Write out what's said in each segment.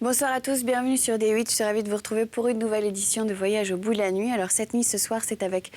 Bonsoir à tous, bienvenue sur D8. Je suis ravie de vous retrouver pour une nouvelle édition de Voyage au bout de la nuit. Alors cette nuit, ce soir, c'est avec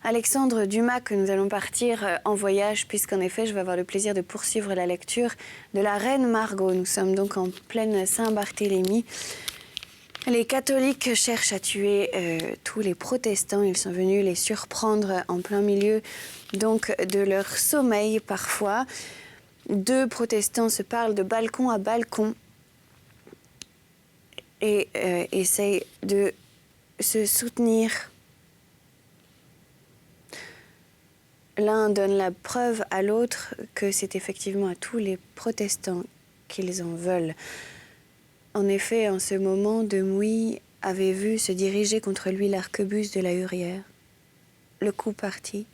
Alexandre Dumas que nous allons partir en voyage, puisqu'en effet, je vais avoir le plaisir de poursuivre la lecture de la Reine Margot. Nous sommes donc en pleine Saint-Barthélemy. Les catholiques cherchent à tuer tous les protestants. Ils sont venus les surprendre en plein milieu donc de leur sommeil parfois. Deux protestants se parlent de balcon à balcon et essayent de se soutenir. L'un donne la preuve à l'autre que c'est effectivement à tous les protestants qu'ils en veulent. En effet, en ce moment, Demouy avait vu se diriger contre lui l'arquebuse de la Hurière. Le coup partit.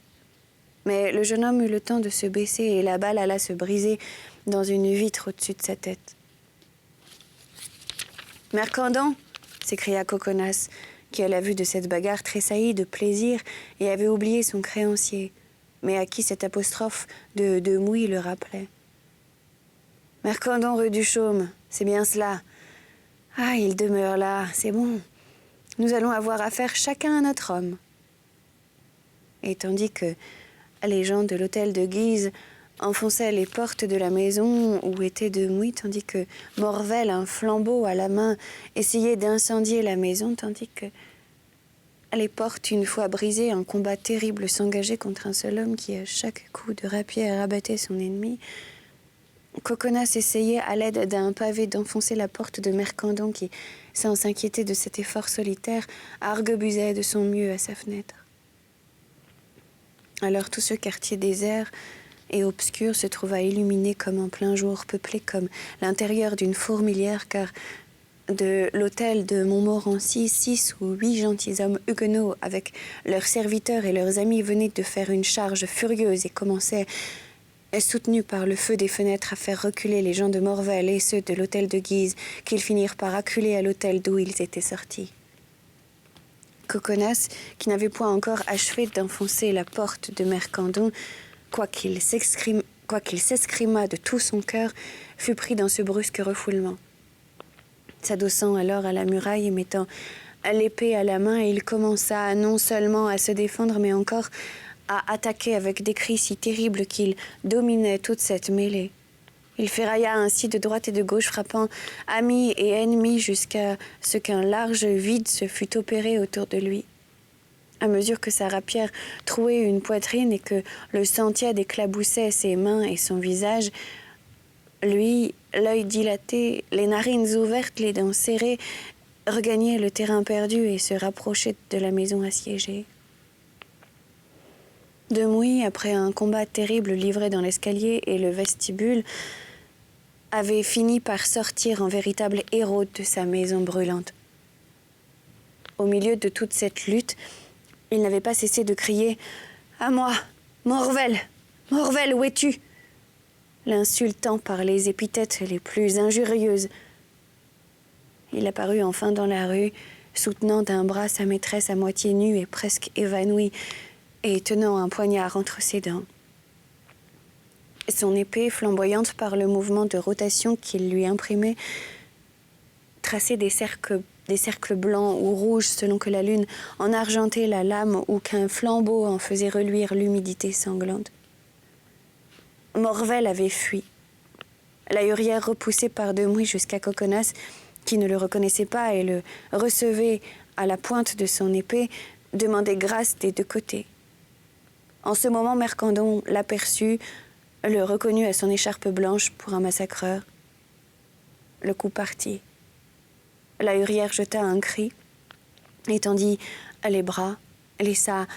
Mais le jeune homme eut le temps de se baisser et la balle alla se briser dans une vitre au-dessus de sa tête. « Mercandon !» s'écria Coconas, qui à la vue de cette bagarre tressaillit de plaisir et avait oublié son créancier, mais à qui cette apostrophe de Demouy le rappelait. « Mercandon rue du Chaume, c'est bien cela. Ah, il demeure là, c'est bon. Nous allons avoir affaire chacun à notre homme. » Et tandis que les gens de l'hôtel de Guise enfonçaient les portes de la maison où était Demouy, tandis que Morvel, un flambeau à la main, essayait d'incendier la maison, tandis que les portes, une fois brisées, un combat terrible s'engageait contre un seul homme qui, à chaque coup de rapier, rabattait son ennemi. Coconas essayait, à l'aide d'un pavé, d'enfoncer la porte de Mercandon qui, sans s'inquiéter de cet effort solitaire, arquebusait de son mieux à sa fenêtre. Alors tout ce quartier désert et obscur se trouva illuminé comme en plein jour, peuplé comme l'intérieur d'une fourmilière, car de l'hôtel de Montmorency, 6 ou 8 gentilshommes huguenots avec leurs serviteurs et leurs amis venaient de faire une charge furieuse et commençaient, soutenus par le feu des fenêtres, à faire reculer les gens de Morvel et ceux de l'hôtel de Guise, qu'ils finirent par acculer à l'hôtel d'où ils étaient sortis. Coconas, qui n'avait point encore achevé d'enfoncer la porte de Mercandon, quoiqu'il s'escrimât de tout son cœur, fut pris dans ce brusque refoulement. S'adossant alors à la muraille et mettant l'épée à la main, il commença non seulement à se défendre, mais encore à attaquer avec des cris si terribles qu'il dominait toute cette mêlée. Il ferrailla ainsi de droite et de gauche, frappant amis et ennemis jusqu'à ce qu'un large vide se fût opéré autour de lui. À mesure que sa rapière trouait une poitrine et que le sang tiède éclaboussait ses mains et son visage, lui, l'œil dilaté, les narines ouvertes, les dents serrées, regagnait le terrain perdu et se rapprochait de la maison assiégée. Demouy, après un combat terrible livré dans l'escalier et le vestibule, avait fini par sortir en véritable héros de sa maison brûlante. Au milieu de toute cette lutte, il n'avait pas cessé de crier « À moi, Morvel! Morvel, où es-tu » l'insultant par les épithètes les plus injurieuses. Il apparut enfin dans la rue, soutenant d'un bras sa maîtresse à moitié nue et presque évanouie, et tenant un poignard entre ses dents. Son épée, flamboyante par le mouvement de rotation qu'il lui imprimait, traçait des cercles blancs ou rouges selon que la lune en argentait la lame ou qu'un flambeau en faisait reluire l'humidité sanglante. Morvel avait fui. La Hurière, repoussée par Demouy jusqu'à Coconas, qui ne le reconnaissait pas et le recevait à la pointe de son épée, demandait grâce des deux côtés. En ce moment, Mercandon l'aperçut, le reconnut à son écharpe blanche pour un massacreur. Le coup partit. La Hurière jeta un cri, étendit les bras, laissa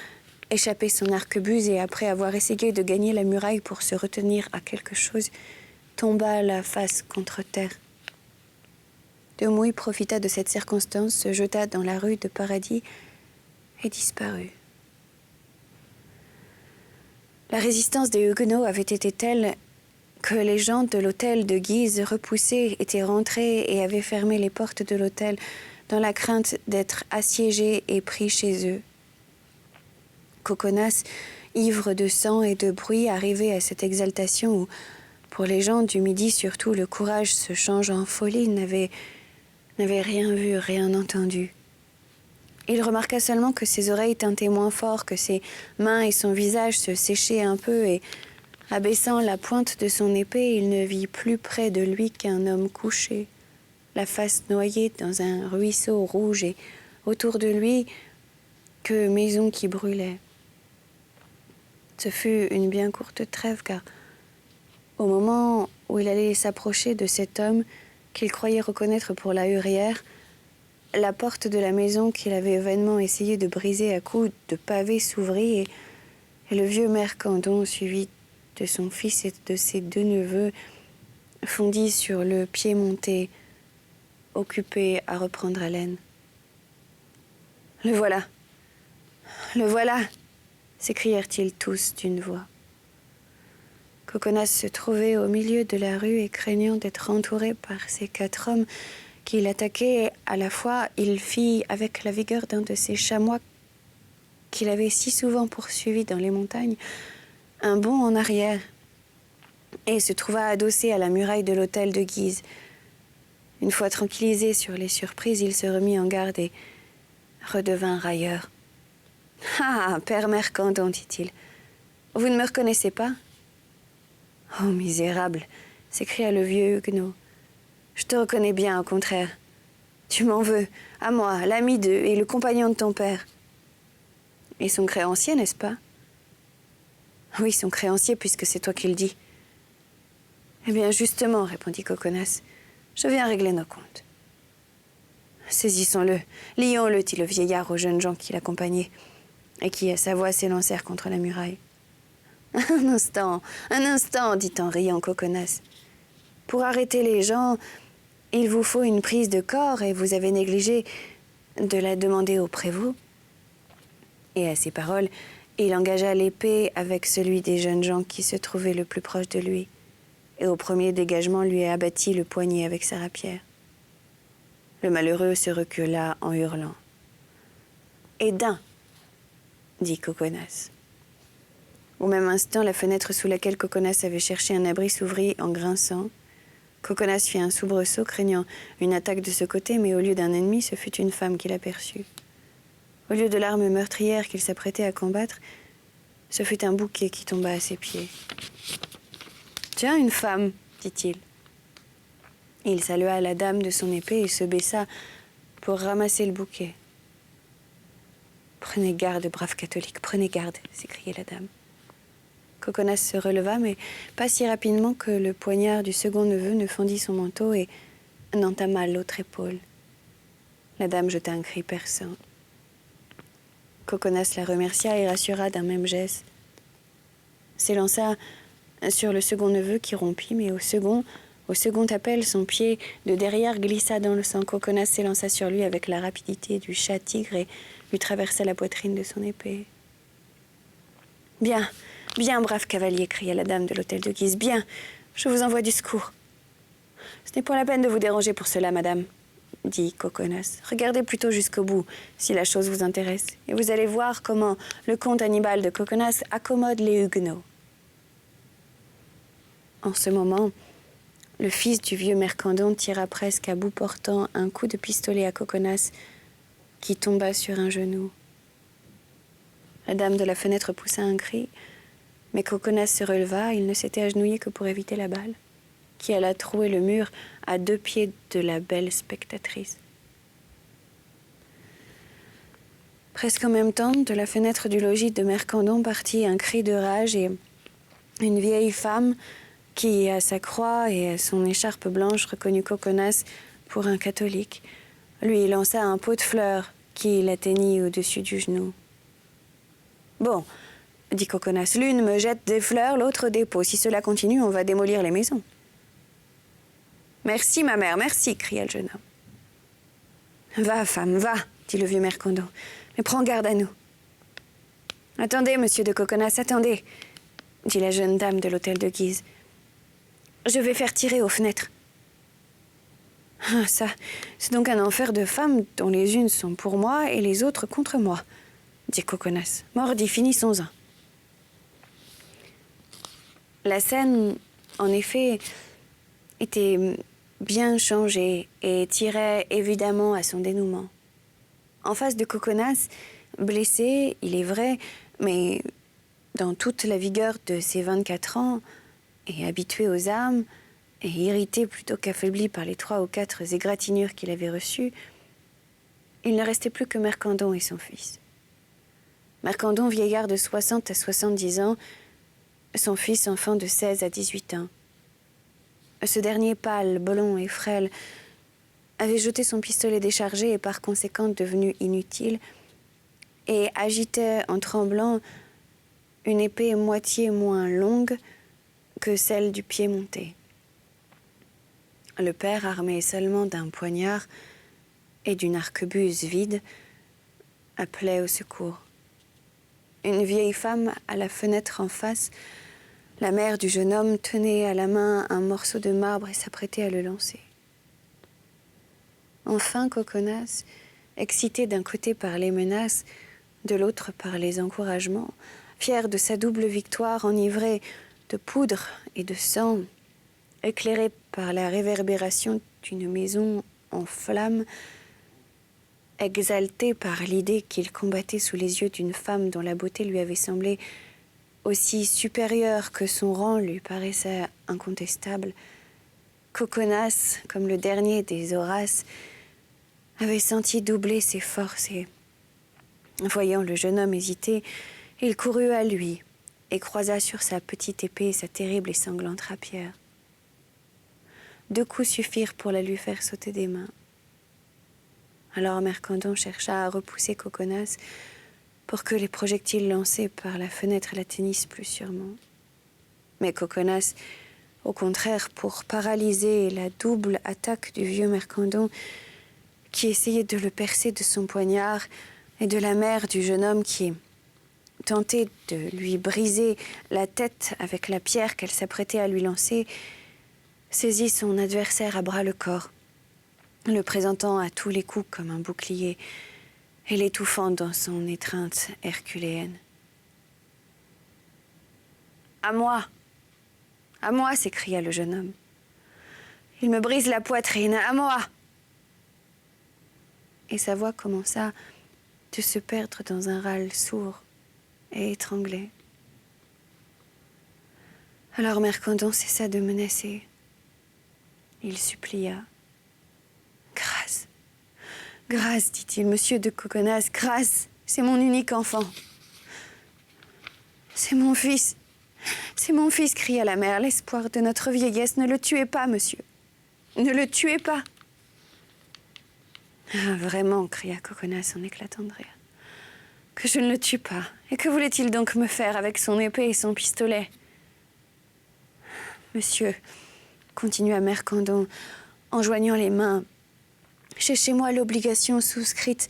échapper son arquebuse et, après avoir essayé de gagner la muraille pour se retenir à quelque chose, tomba la face contre terre. Demouy profita de cette circonstance, se jeta dans la rue de Paradis et disparut. La résistance des Huguenots avait été telle que les gens de l'hôtel de Guise, repoussés, étaient rentrés et avaient fermé les portes de l'hôtel dans la crainte d'être assiégés et pris chez eux. Coconas, ivre de sang et de bruit, arrivé à cette exaltation où, pour les gens du Midi surtout, le courage se change en folie, n'avait n'avait rien vu, rien entendu. Il remarqua seulement que ses oreilles tintaient moins fort, que ses mains et son visage se séchaient un peu, et, abaissant la pointe de son épée, il ne vit plus près de lui qu'un homme couché, la face noyée dans un ruisseau rouge, et autour de lui, que maisons qui brûlaient. Ce fut une bien courte trêve, car au moment où il allait s'approcher de cet homme qu'il croyait reconnaître pour la hurière, la porte de la maison qu'il avait vainement essayé de briser à coups de pavés s'ouvrit, et le vieux Mercandon, suivi de son fils et de ses deux neveux, fondit sur le pied monté, occupé à reprendre haleine. « Le voilà, le voilà !» s'écrièrent-ils tous d'une voix. Coconas se trouvait au milieu de la rue et craignant d'être entouré par ces 4 hommes qui l'attaquaient à la fois, il fit avec la vigueur d'un de ces chamois qu'il avait si souvent poursuivis dans les montagnes un bond en arrière et se trouva adossé à la muraille de l'hôtel de Guise. Une fois tranquillisé sur les surprises, il se remit en garde et redevint railleur. « Ah, père Mercandon, dit-il, vous ne me reconnaissez pas ?»« Oh, misérable !» s'écria le vieux Huguenot. « Je te reconnais bien, au contraire. Tu m'en veux, à moi, l'ami et le compagnon de ton père. Et son créancier, n'est-ce pas ? » ?»« Oui, son créancier, puisque c'est toi qui le dis. »« Eh bien, justement, répondit Coconas, je viens régler nos comptes. »« Saisissons-le, lions-le, dit le vieillard aux jeunes gens qui l'accompagnaient, et qui, à sa voix, s'élancèrent contre la muraille. « Un instant, dit en riant Coconas. Pour arrêter les gens, il vous faut une prise de corps, et vous avez négligé de la demander au prévôt. » Et à ces paroles, il engagea l'épée avec celui des jeunes gens qui se trouvaient le plus proche de lui, et au premier dégagement lui abattit le poignet avec sa rapière. Le malheureux se recula en hurlant. « Édain !» dit Coconas. Au même instant, la fenêtre sous laquelle Coconas avait cherché un abri s'ouvrit en grinçant. Coconas fit un soubresaut, craignant une attaque de ce côté, mais au lieu d'un ennemi, ce fut une femme qu'il aperçut. Au lieu de l'arme meurtrière qu'il s'apprêtait à combattre, ce fut un bouquet qui tomba à ses pieds. « Tiens, une femme, dit-il. Il salua la dame de son épée et se baissa pour ramasser le bouquet. « Prenez garde, brave catholique, prenez garde, s'écriait la dame. Coconas se releva, mais pas si rapidement que le poignard du second neveu ne fendit son manteau et n'entama l'autre épaule. La dame jeta un cri perçant. Coconas la remercia et rassura d'un même geste. S'élança sur le second neveu qui rompit, mais au second appel, son pied de derrière glissa dans le sang. Coconas s'élança sur lui avec la rapidité du chat tigre et lui traversa la poitrine de son épée. « Bien, bien, brave cavalier !» cria la dame de l'hôtel de Guise. « Bien, je vous envoie du secours. »« Ce n'est pas la peine de vous déranger pour cela, madame, » dit Coconas. « Regardez plutôt jusqu'au bout, si la chose vous intéresse, et vous allez voir comment le comte Annibal de Coconas accommode les Huguenots. » En ce moment, le fils du vieux Mercandon tira presque à bout portant un coup de pistolet à Coconas, qui tomba sur un genou. La dame de la fenêtre poussa un cri, mais Coconas se releva. Il ne s'était agenouillé que pour éviter la balle, qui alla trouer le mur à 2 pieds de la belle spectatrice. Presque en même temps, de la fenêtre du logis de Mercandon partit un cri de rage et une vieille femme qui, à sa croix et à son écharpe blanche, reconnut Coconas pour un catholique, lui lança un pot de fleurs qui l'atteignit au-dessus du genou. « Bon, dit Coconas, l'une me jette des fleurs, l'autre des pots. Si cela continue, on va démolir les maisons. »« Merci, ma mère, merci, cria le jeune homme. « Va, femme, va, dit le vieux Mercandon, mais prends garde à nous. »« Attendez, monsieur de Coconas, attendez, dit la jeune dame de l'hôtel de Guise. Je vais faire tirer aux fenêtres. »« Ah, ça, c'est donc un enfer de femmes dont les unes sont pour moi et les autres contre moi, dit Coconas. Mordi, finissons-en. » La scène, en effet, était bien changé et tirait évidemment à son dénouement. En face de Coconas, blessé, il est vrai, mais dans toute la vigueur de ses 24 ans, et habitué aux armes, et irrité plutôt qu'affaibli par les 3 ou 4 égratignures qu'il avait reçues, il ne restait plus que Mercandon et son fils. Mercandon, vieillard de 60 à 70 ans, son fils, enfant de 16 à 18 ans. Ce dernier, pâle, blond et frêle, avait jeté son pistolet déchargé et par conséquent devenu inutile, et agitait en tremblant une épée moitié moins longue que celle du piémontais. Le père, armé seulement d'un poignard et d'une arquebuse vide, appelait au secours. Une vieille femme à la fenêtre en face, la mère du jeune homme, tenait à la main un morceau de marbre et s'apprêtait à le lancer. Enfin, Coconas, excité d'un côté par les menaces, de l'autre par les encouragements, fier de sa double victoire, enivré de poudre et de sang, éclairé par la réverbération d'une maison en flammes, exalté par l'idée qu'il combattait sous les yeux d'une femme dont la beauté lui avait semblé aussi supérieure que son rang lui paraissait incontestable, Coconas, comme le dernier des Horaces, avait senti doubler ses forces et, voyant le jeune homme hésiter, il courut à lui et croisa sur sa petite épée sa terrible et sanglante rapière. 2 coups suffirent pour la lui faire sauter des mains. Alors Mercandon chercha à repousser Coconas pour que les projectiles lancés par la fenêtre l'atteignissent plus sûrement. Mais Coconas, au contraire, pour paralyser la double attaque du vieux Mercandon, qui essayait de le percer de son poignard, et de la mère du jeune homme qui tentait de lui briser la tête avec la pierre qu'elle s'apprêtait à lui lancer, saisit son adversaire à bras-le-corps, le présentant à tous les coups comme un bouclier et l'étouffant dans son étreinte herculéenne. « À moi !» s'écria le jeune homme. « Il me brise la poitrine, à moi !» Et sa voix commença de se perdre dans un râle sourd et étranglé. Alors Mercandon cessa de menacer. Il supplia. « Grâce, grâce, dit-il, monsieur de Coconas, grâce, c'est mon unique enfant. C'est mon fils, cria la mère, l'espoir de notre vieillesse. Ne le tuez pas, monsieur, ne le tuez pas. » Ah, vraiment, cria Coconas en éclatant de rire. Que je ne le tue pas. Et que voulait-il donc me faire avec son épée et son pistolet? Monsieur, continua Mercandon, en joignant les mains, j'ai chez moi l'obligation souscrite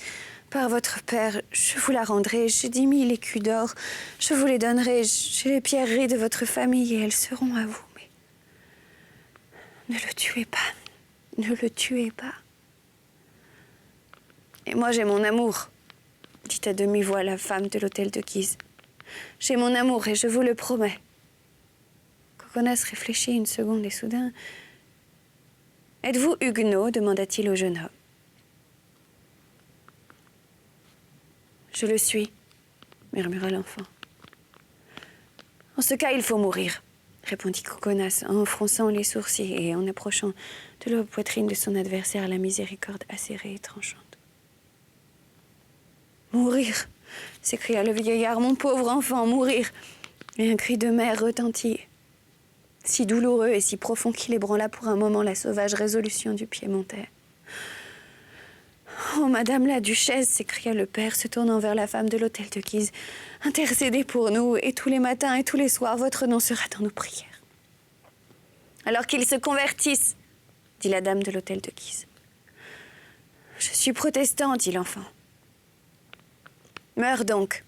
par votre père. Je vous la rendrai. J'ai 10 000 écus d'or. Je vous les donnerai. J'ai les pierreries de votre famille et elles seront à vous. Mais ne le tuez pas. Ne le tuez pas. Et moi, j'ai mon amour, dit à demi-voix la femme de l'hôtel de Guise. J'ai mon amour et je vous le promets. Coconas réfléchit une seconde et soudain... Êtes-vous huguenot demanda-t-il au jeune homme. Je le suis, murmura l'enfant. En ce cas, il faut mourir, répondit Coconas en fronçant les sourcils et en approchant de la poitrine de son adversaire la miséricorde acérée et tranchante. Mourir, s'écria le vieillard, mon pauvre enfant, mourir. Et un cri de mère retentit, si douloureux et si profond qu'il ébranla pour un moment la sauvage résolution du piémontais. « Oh, madame la duchesse !» s'écria le père, se tournant vers la femme de l'hôtel de Guise. « Intercédez pour nous, et tous les matins et tous les soirs, votre nom sera dans nos prières. » « Alors qu'ils se convertissent, » dit la dame de l'hôtel de Guise. « Je suis protestant, » dit l'enfant. « Meurs donc, »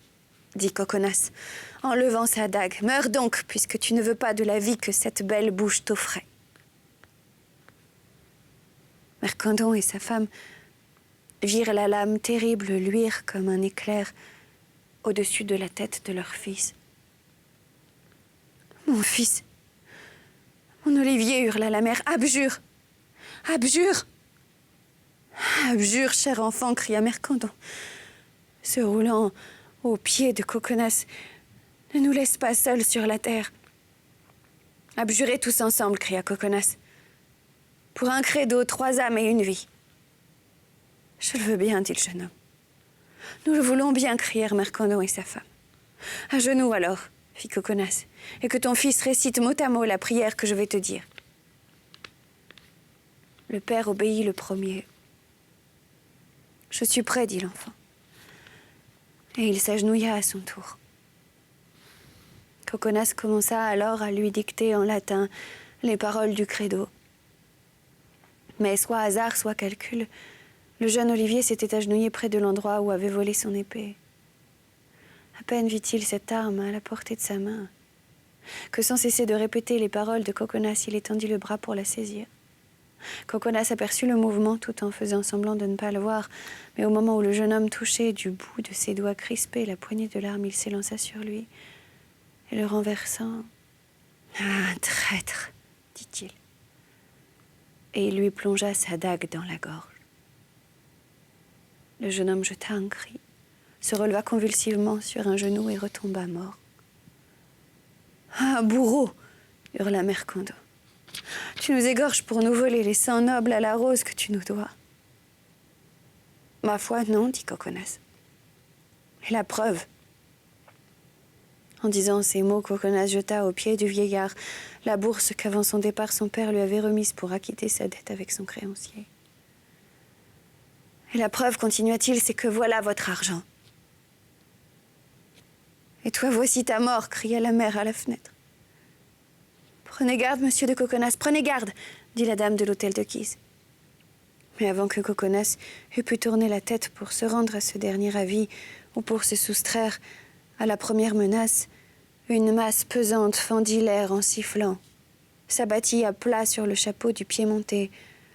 dit Coconas, en levant sa dague. « Meurs donc, puisque tu ne veux pas de la vie que cette belle bouche t'offrait. » Mercandon et sa femme virent la lame terrible luire comme un éclair au-dessus de la tête de leur fils. « Mon fils, mon Olivier !» hurla la mère. « Abjure, Abjure! Abjure, cher enfant, cria Mercandon, se roulant aux pieds de Coconas. Ne nous laisse pas seuls sur la terre. Abjurez tous ensemble, cria Coconas. Pour un credo, 3 âmes et une vie. Je le veux bien, dit le jeune homme. Nous le voulons bien, crièrent Mercandon et sa femme. À genoux alors, fit Coconas, et que ton fils récite mot à mot la prière que je vais te dire. Le père obéit le premier. Je suis prêt, dit l'enfant. Et il s'agenouilla à son tour. Coconas commença alors à lui dicter en latin les paroles du credo. Mais soit hasard, soit calcul, le jeune Olivier s'était agenouillé près de l'endroit où avait volé son épée. À peine vit-il cette arme à la portée de sa main, que sans cesser de répéter les paroles de Coconas, il étendit le bras pour la saisir. Coconas aperçut le mouvement tout en faisant semblant de ne pas le voir, mais au moment où le jeune homme touchait du bout de ses doigts crispés la poignée de l'arme, il s'élança sur lui et le renversant. « Ah, traître !» dit-il. Et il lui plongea sa dague dans la gorge. Le jeune homme jeta un cri, se releva convulsivement sur un genou et retomba mort. « Ah, bourreau !» hurla Mercandon. « Tu nous égorges pour nous voler les sangs nobles à la rose que tu nous dois. » « Ma foi, non, dit Coconas. Et la preuve ?» En disant ces mots, Coconas jeta aux pieds du vieillard la bourse qu'avant son départ son père lui avait remise pour acquitter sa dette avec son créancier. « Et la preuve, continua-t-il, c'est que voilà votre argent. »« Et toi, voici ta mort, cria la mère à la fenêtre. »« Prenez garde, monsieur de Coconas, prenez garde, dit la dame de l'hôtel de Guise. » Mais avant que Coconas eût pu tourner la tête pour se rendre à ce dernier avis ou pour se soustraire à la première menace, une masse pesante fendit l'air en sifflant, s'abattit à plat sur le chapeau du piémontais,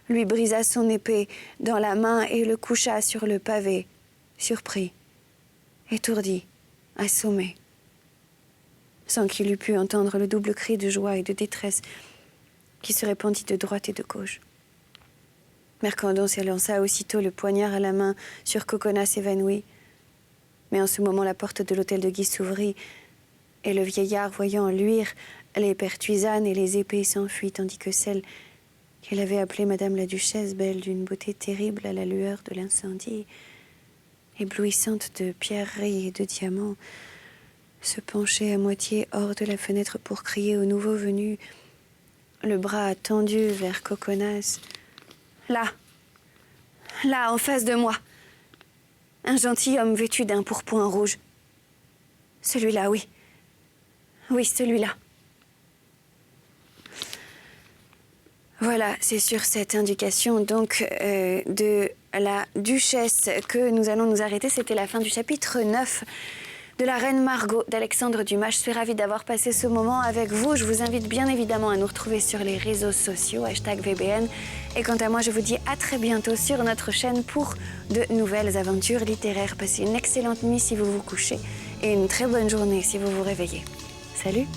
lui brisa son épée dans la main et le coucha sur le pavé, surpris, étourdi, assommé, sans qu'il eût pu entendre le double cri de joie et de détresse qui se répandit de droite et de gauche. Mercandon s'élança aussitôt le poignard à la main sur Coconas évanoui. Mais en ce moment, la porte de l'hôtel de Guise s'ouvrit et le vieillard, voyant luire les pertuisanes et les épées, s'enfuit, tandis que celle qu'il avait appelée Madame la Duchesse, belle d'une beauté terrible à la lueur de l'incendie, éblouissante de pierreries et de diamants, se penchait à moitié hors de la fenêtre pour crier au nouveau venu, le bras tendu vers Coconas. Là, en face de moi, un gentilhomme vêtu d'un pourpoint rouge. Celui-là, oui. Oui, celui-là. Voilà, c'est sur cette indication donc de la duchesse que nous allons nous arrêter. C'était la fin du chapitre 9 de la reine Margot d'Alexandre Dumas. Je suis ravie d'avoir passé ce moment avec vous. Je vous invite bien évidemment à nous retrouver sur les réseaux sociaux, #VBN. Et quant à moi, je vous dis à très bientôt sur notre chaîne pour de nouvelles aventures littéraires. Passez une excellente nuit si vous vous couchez et une très bonne journée si vous vous réveillez. Salut!